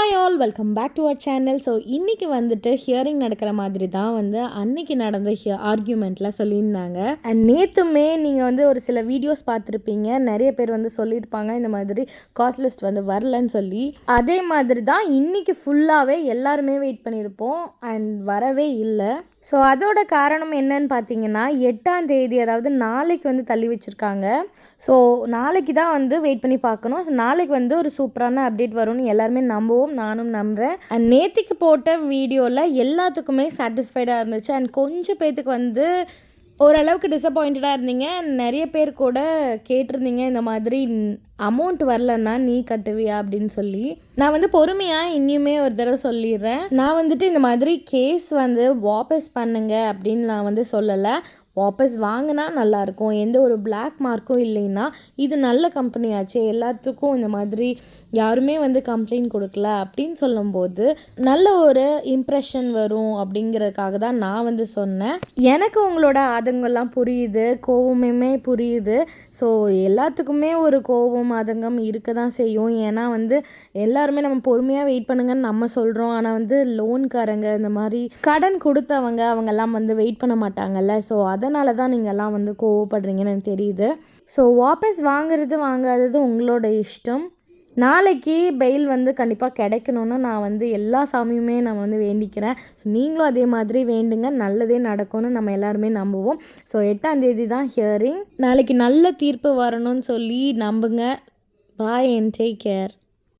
Hi all welcome back to our channel. So இன்றைக்கி வந்துட்டு hearing நடக்கிற மாதிரி தான் வந்து அன்னைக்கு நடந்த ஆர்கியூமெண்ட்டில் சொல்லியிருந்தாங்க. அண்ட் நேற்றுமே நீங்கள் வந்து ஒரு சில வீடியோஸ் பார்த்துருப்பீங்க, நிறைய பேர் வந்து சொல்லியிருப்பாங்க இந்த மாதிரி காஸ்ட் லிஸ்ட் வந்து வரலன்னு சொல்லி. அதே மாதிரி தான் இன்றைக்கி ஃபுல்லாகவே எல்லாருமே வெயிட் பண்ணியிருப்போம் அண்ட் வரவே இல்லை. ஸோ அதோட காரணம் என்னன்னு பார்த்தீங்கன்னா 8ஆம் தேதி, அதாவது நாளைக்கு வந்து தள்ளி வச்சுருக்காங்க. ஸோ நாளைக்கு தான் வந்து வெயிட் பண்ணி பார்க்கணும். ஸோ நாளைக்கு வந்து ஒரு சூப்பரான அப்டேட் வரும்னு எல்லாருமே நம்புவோம், நானும் நம்புகிறேன். அண்ட் நேற்றுக்கு போட்ட வீடியோவில் எல்லாத்துக்குமே சாட்டிஸ்ஃபைடாக இருந்துச்சு. அண்ட் கொஞ்சம் பேர்த்துக்கு வந்து ஓரளவுக்கு டிசப்பாயிண்டடாக இருந்தீங்க. நிறைய பேர் கூட கேட்டிருந்தீங்க இந்த மாதிரி அமௌண்ட் வரலன்னா நீ கட்டுவியா அப்படின்னு சொல்லி. நான் வந்து பொறுமையாக இன்னுமே ஒரு தடவை சொல்லிடுறேன். நான் வந்துட்டு இந்த மாதிரி கேஸ் வந்து வாபஸ் பண்ணுங்க அப்படின்னு நான் வந்து சொல்லலை. வாபஸ் வாங்கினா நல்லாயிருக்கும், எந்த ஒரு பிளாக் மார்க்கும் இல்லைன்னா. இது நல்ல கம்பெனி ஆச்சு, எல்லாத்துக்கும் இந்த மாதிரி யாருமே வந்து கம்ப்ளைண்ட் கொடுக்கல அப்படின்னு சொல்லும்போது நல்ல ஒரு இம்ப்ரெஷன் வரும் அப்படிங்கிறதுக்காக தான் நான் வந்து சொன்னேன். எனக்கு உங்களோட ஆதங்கம்லாம் புரியுது, கோவமுமே புரியுது. ஸோ எல்லாத்துக்குமே ஒரு கோவம் ஆதங்கம் இருக்க தான் செய்யும். ஏன்னா வந்து எல்லாருமே நம்ம பொறுமையாக வெயிட் பண்ணுங்கன்னு நம்ம சொல்கிறோம். ஆனால் வந்து லோன்காரங்க, இந்த மாதிரி கடன் கொடுத்தவங்க, அவங்கெல்லாம் வந்து வெயிட் பண்ண மாட்டாங்கல்ல. ஸோ அதனால தான் நீங்கள்லாம் வந்து கோவப்படுறீங்கன்னு எனக்கு தெரியுது. ஸோ வாபஸ் வாங்காதது உங்களோட இஷ்டம். நாளைக்கு பெயில் வந்து கண்டிப்பாக கிடைக்கணும்னு நான் வந்து எல்லா சாமியுமே நான் வந்து வேண்டிக்கிறேன். ஸோ நீங்களும் அதே மாதிரி வேண்டுங்க, நல்லதே நடக்கும்னு நம்ம எல்லாருமே நம்புவோம். ஸோ 8ஆம் தேதி தான் ஹியரிங். நாளைக்கு நல்ல தீர்ப்பு வரணும்னு சொல்லி நம்புங்க. பாய் அண்ட் டேக் கேர்.